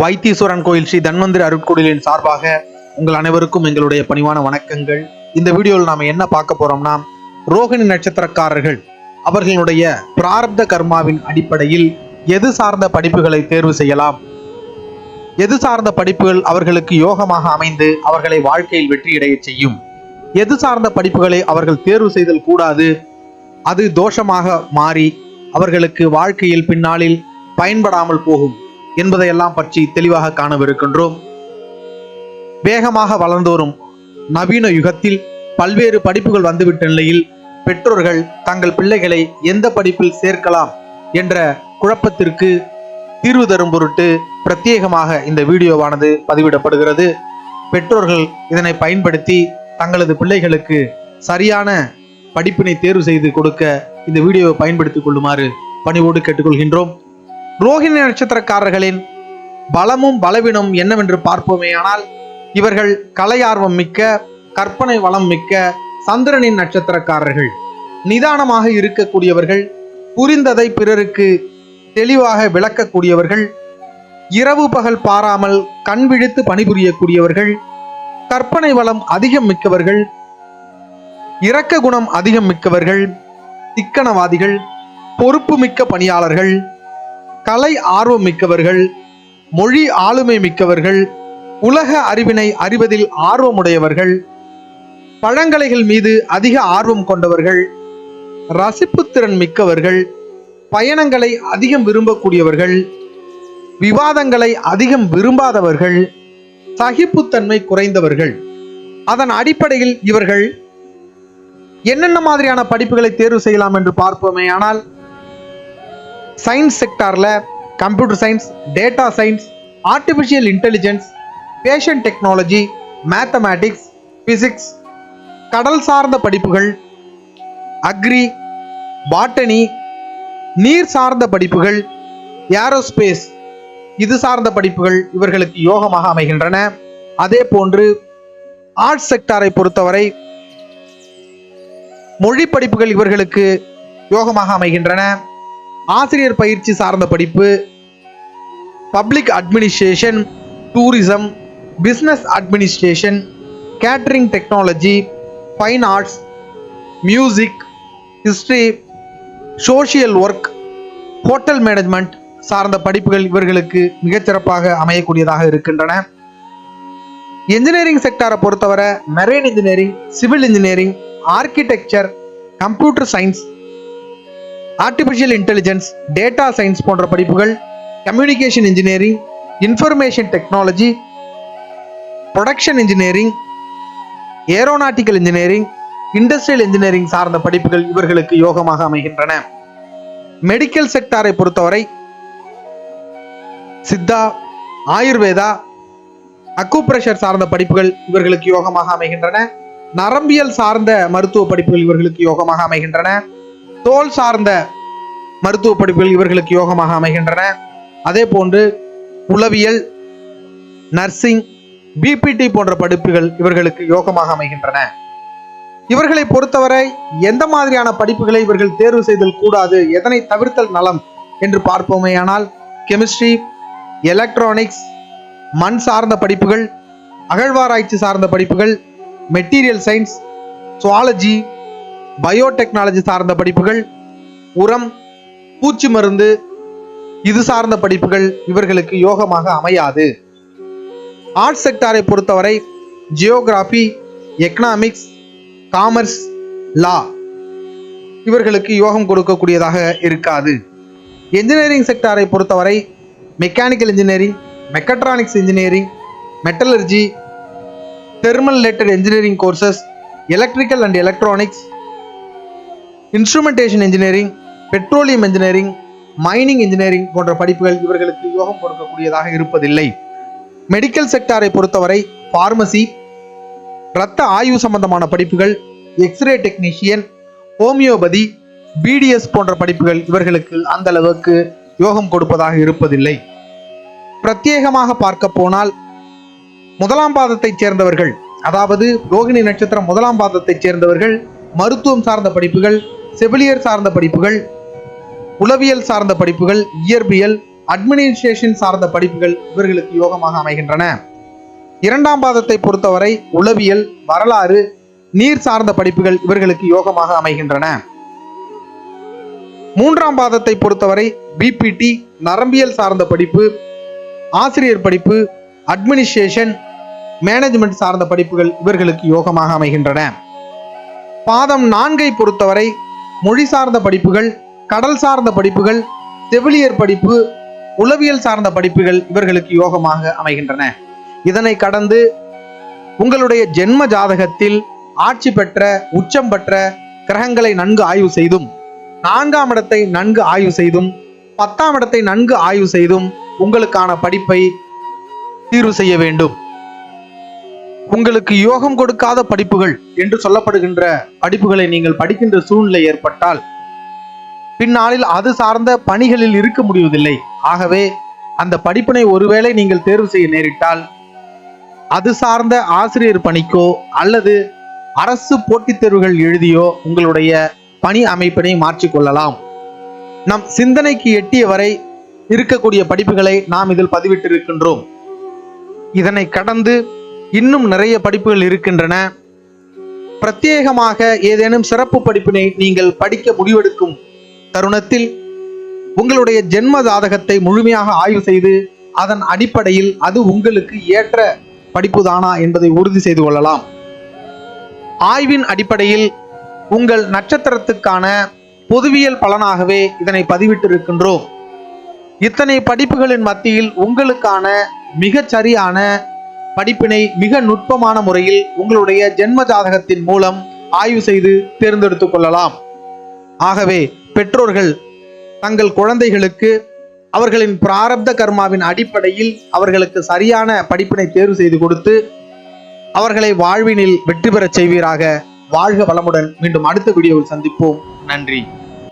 வைத்தீஸ்வரன் கோயில் ஸ்ரீ தன்வந்திரி அருட்கொடிலின் சார்பாக உங்கள் அனைவருக்கும் எங்களுடைய பணிவான வணக்கங்கள். இந்த வீடியோவில் நாம என்ன பார்க்க போறோம்னா, ரோகிணி நட்சத்திரக்காரர்கள் அவர்களுடைய பிராரப்த கர்மாவின் அடிப்படையில் எது சார்ந்த படிப்புகளை தேர்வு செய்யலாம், எது சார்ந்த படிப்புகள் அவர்களுக்கு யோகமாக அமைந்து அவர்களை வாழ்க்கையில் வெற்றியடைய செய்யும், எது சார்ந்த படிப்புகளை அவர்கள் தேர்வு செய்தல் கூடாது, அது தோஷமாக மாறி அவர்களுக்கு வாழ்க்கையில் பின்னாளில் பயன்படாமல் போகும் என்பதையெல்லாம் பற்றி தெளிவாக காணவிருக்கின்றோம். வேகமாக வளர்ந்து வரும் நவீன யுகத்தில் பல்வேறு படிப்புகள் வந்துவிட்ட நிலையில் பெற்றோர்கள் தங்கள் பிள்ளைகளை எந்த படிப்பில் சேர்க்கலாம் என்ற குழப்பத்திற்கு தீர்வு தரும் பொருட்டு பிரத்யேகமாக இந்த வீடியோவானது பதிவிடப்படுகிறது. பெற்றோர்கள் இதனை பயன்படுத்தி தங்களது பிள்ளைகளுக்கு சரியான படிப்பினை தேர்வு செய்து கொடுக்க இந்த வீடியோவை பயன்படுத்திக் கொள்ளுமாறு பணிவோடு கேட்டுக்கொள்கின்றோம். ரோகிணி நட்சத்திரக்காரர்களின் பலமும் பலவீனமும் என்னவென்று பார்ப்போமே. ஆனால் இவர்கள் கலையார்வம் மிக்க, கற்பனை வளம் மிக்க சந்திரனின் நட்சத்திரக்காரர்கள். நிதானமாக இருக்கக்கூடியவர்கள், புரிந்ததை பிறருக்கு தெளிவாக விளக்கக்கூடியவர்கள், இரவு பகல் பாராமல் கண் விழித்து பணிபுரியக்கூடியவர்கள், கற்பனை வளம் அதிகம் மிக்கவர்கள், இரக்க குணம் அதிகம் மிக்கவர்கள், சிக்கனவாதிகள், பொறுப்பு மிக்க பணியாளர்கள், கலை ஆர்வம் மிக்கவர்கள், மொழி ஆளுமை மிக்கவர்கள், உலக அறிவினை அறிவதில் ஆர்வமுடையவர்கள், பழங்கலைகள் மீது அதிக ஆர்வம் கொண்டவர்கள், ரசிப்புத்திறன் மிக்கவர்கள், பயணங்களை அதிகம் விரும்பக்கூடியவர்கள், விவாதங்களை அதிகம் விரும்பாதவர்கள், சகிப்புத்தன்மை குறைந்தவர்கள். அதன் அடிப்படையில் இவர்கள் என்னென்ன மாதிரியான படிப்புகளை தேர்வு செய்யலாம் என்று பார்ப்போமே. ஆனால் சயின்ஸ் செக்டார்ல computer science, data science, artificial intelligence, fashion technology, mathematics, physics, கடல் சார்ந்த படிப்புகள், அக்ரி, பாட்டனி, நீர் சார்ந்த படிப்புகள், ஏரோஸ்பேஸ், இது சார்ந்த படிப்புகள் இவர்களுக்கு யோகமாக அமைகின்றன. அதே போன்று ஆர்ட்ஸ் செக்டாரை பொறுத்தவரை மொழி படிப்புகள் இவர்களுக்கு யோகமாக அமைகின்றன. ஆசிரியர் பயிற்சி சார்ந்த படிப்பு, public administration, tourism, business administration, catering technology, fine arts, music, history, social work, hotel management சார்ந்த படிப்புகள் இவர்களுக்கு மிகச்சிறப்பாக அமையக்கூடியதாக இருக்கின்றன. என்ஜினியரிங் செக்டாரை பொறுத்தவரை marine engineering, civil engineering, architecture, computer science, artificial intelligence, data science போன்ற படிப்புகள், communication engineering, information technology, production engineering, aeronautical engineering, industrial engineering சார்ந்த படிப்புகள் இவர்களுக்கு யோகமாக அமைகின்றன. மெடிக்கல் செக்டாரை பொறுத்தவரை சித்தா, ஆயுர்வேதா, அக்குப்ரெஷர் சார்ந்த படிப்புகள் இவர்களுக்கு யோகமாக அமைகின்றன. நரம்பியல் சார்ந்த மருத்துவ படிப்புகள் இவர்களுக்கு யோகமாக அமைகின்றன. தோல் சார்ந்த மருத்துவ படிப்புகள் இவர்களுக்கு யோகமாக அமைகின்றன. அதே போன்று உளவியல், நர்சிங், பிபிடி போன்ற படிப்புகள் இவர்களுக்கு யோகமாக அமைகின்றன. இவர்களை பொறுத்தவரை எந்த மாதிரியான படிப்புகளை இவர்கள் தேர்வு செய்தல் கூடாது, எதனை தவிர்த்தல் நலம் என்று பார்ப்போமே. ஆனால் கெமிஸ்ட்ரி, எலக்ட்ரானிக்ஸ், மண் சார்ந்த படிப்புகள், அகழ்வாராய்ச்சி சார்ந்த படிப்புகள், மெட்டீரியல் சயின்ஸ், சுவாலஜி, பயோடெக்னாலஜி சார்ந்த படிப்புகள், உரம், பூச்சி மருந்து, இது சார்ந்த படிப்புகள் இவர்களுக்கு யோகமாக அமையாது. ஆர்ட்ஸ் செக்டாரை பொறுத்தவரை ஜியோகிராஃபி, எக்கனாமிக்ஸ், காமர்ஸ், லா இவர்களுக்கு யோகம் கொடுக்கக்கூடியதாக இருக்காது. என்ஜினியரிங் செக்டாரை பொறுத்தவரை mechanical engineering, mechatronics engineering, metallurgy, thermal related engineering courses, electrical and electronics, instrumentation engineering, petroleum engineering, mining engineering போன்ற படிப்புகள் இவர்களுக்கு யோகம் கொடுக்கக்கூடியதாக இருப்பதில்லை. மெடிக்கல் செக்டாரை பொறுத்தவரை பார்மசி, இரத்த ஆய்வு சம்பந்தமான படிப்புகள், எக்ஸ்ரே டெக்னீஷியன், ஹோமியோபதி, பிடிஎஸ் போன்ற படிப்புகள் இவர்களுக்கு அந்த அளவுக்கு யோகம் கொடுப்பதாக இருப்பதில்லை. பிரத்யேகமாக பார்க்க போனால் முதலாம் பாதத்தைச் சேர்ந்தவர்கள், அதாவது ரோகிணி நட்சத்திரம் முதலாம் பாதத்தைச் சேர்ந்தவர்கள் மருத்துவம் சார்ந்த படிப்புகள், செவிலியர் சார்ந்த படிப்புகள், உளவியல் சார்ந்த படிப்புகள், இயற்பியல், அட்மினிஸ்ட்ரேஷன் சார்ந்த படிப்புகள் இவர்களுக்கு யோகமாக அமைகின்றன. 2ஆம் பாதத்தை பொறுத்தவரை உளவியல், வரலாறு, நீர் சார்ந்த படிப்புகள் இவர்களுக்கு யோகமாக அமைகின்றன. 3ஆம் பாதத்தை பொறுத்தவரை பிபிடி, நரம்பியல் சார்ந்த படிப்பு, ஆசிரியர் படிப்பு, அட்மினிஸ்ட்ரேஷன், மேனேஜ்மெண்ட் சார்ந்த படிப்புகள் இவர்களுக்கு யோகமாக அமைகின்றன. பாதம் 4ஐ பொறுத்தவரை மொழி சார்ந்த படிப்புகள், கடல் சார்ந்த படிப்புகள், செவிலியர் படிப்பு, உளவியல் சார்ந்த படிப்புகள் இவர்களுக்கு யோகமாக அமைகின்றன. இதனை கடந்து உங்களுடைய ஜென்ம ஜாதகத்தில் ஆட்சி பெற்ற, உச்சம் பெற்ற கிரகங்களை நன்கு ஆய்வு செய்தும், 4ஆம் இடத்தை நன்கு ஆய்வு செய்தும், 10ஆம் இடத்தை நன்கு ஆய்வு செய்தும் உங்களுக்கான படிப்பை தீர்வு செய்ய வேண்டும். உங்களுக்கு யோகம் கொடுக்காத படிப்புகள் என்று சொல்லப்படுகின்ற படிப்புகளை நீங்கள் படிக்கின்ற சூழ்நிலை ஏற்பட்டால் பின்னாளில் அது சார்ந்த பணிகளில் இருக்க முடிவதில்லை. ஆகவே அந்த படிப்பினை ஒருவேளை நீங்கள் தேர்வு செய்ய நேரிட்டால் அது சார்ந்த ஆசிரியர் பணிக்கோ அல்லது அரசு போட்டித் தேர்வுகள் எழுதியோ உங்களுடைய பணி அமைப்பினை மாற்றிக்கொள்ளலாம். நம் சிந்தனைக்கு எட்டிய வரை இருக்கக்கூடிய படிப்புகளை நாம் இதில் பதிவிட்டிருக்கின்றோம். இதனை கடந்து இன்னும் நிறைய படிப்புகள் இருக்கின்றன. பிரத்யேகமாக ஏதேனும் சிறப்பு படிப்பினை நீங்கள் படிக்க முடிவெடுக்கும் தருணத்தில் உங்களுடைய ஜென்ம ஜாதகத்தை முழுமையாக ஆய்வு செய்து அதன் அடிப்படையில் அது உங்களுக்கு ஏற்ற படிப்பு தானா என்பதை உறுதி செய்து கொள்ளலாம். ஆய்வின் அடிப்படையில் உங்கள் நட்சத்திரத்துக்கான பொதுவியல் பலனாகவே இதனை பதிவிட்டிருக்கின்றோம். இத்தனை படிப்புகளின் மத்தியில் உங்களுக்கான மிகச் சரியான படிப்பினை மிக நுட்பமான முறையில் உங்களுடைய ஜென்ம ஜாதகத்தின் மூலம் ஆய்வு செய்து தேர்ந்தெடுத்துக் கொள்ளலாம். ஆகவே பெற்றோர்கள் தங்கள் குழந்தைகளுக்கு அவர்களின் பிராரப்த கர்மாவின் அடிப்படையில் அவர்களுக்கு சரியான படிப்பினை தேர்வு செய்து கொடுத்து அவர்களை வாழ்வினில் வெற்றி பெறச் செய்வீராக. வாழ்க வளமுடன். மீண்டும் அடுத்த வீடியோவில் சந்திப்போம். நன்றி.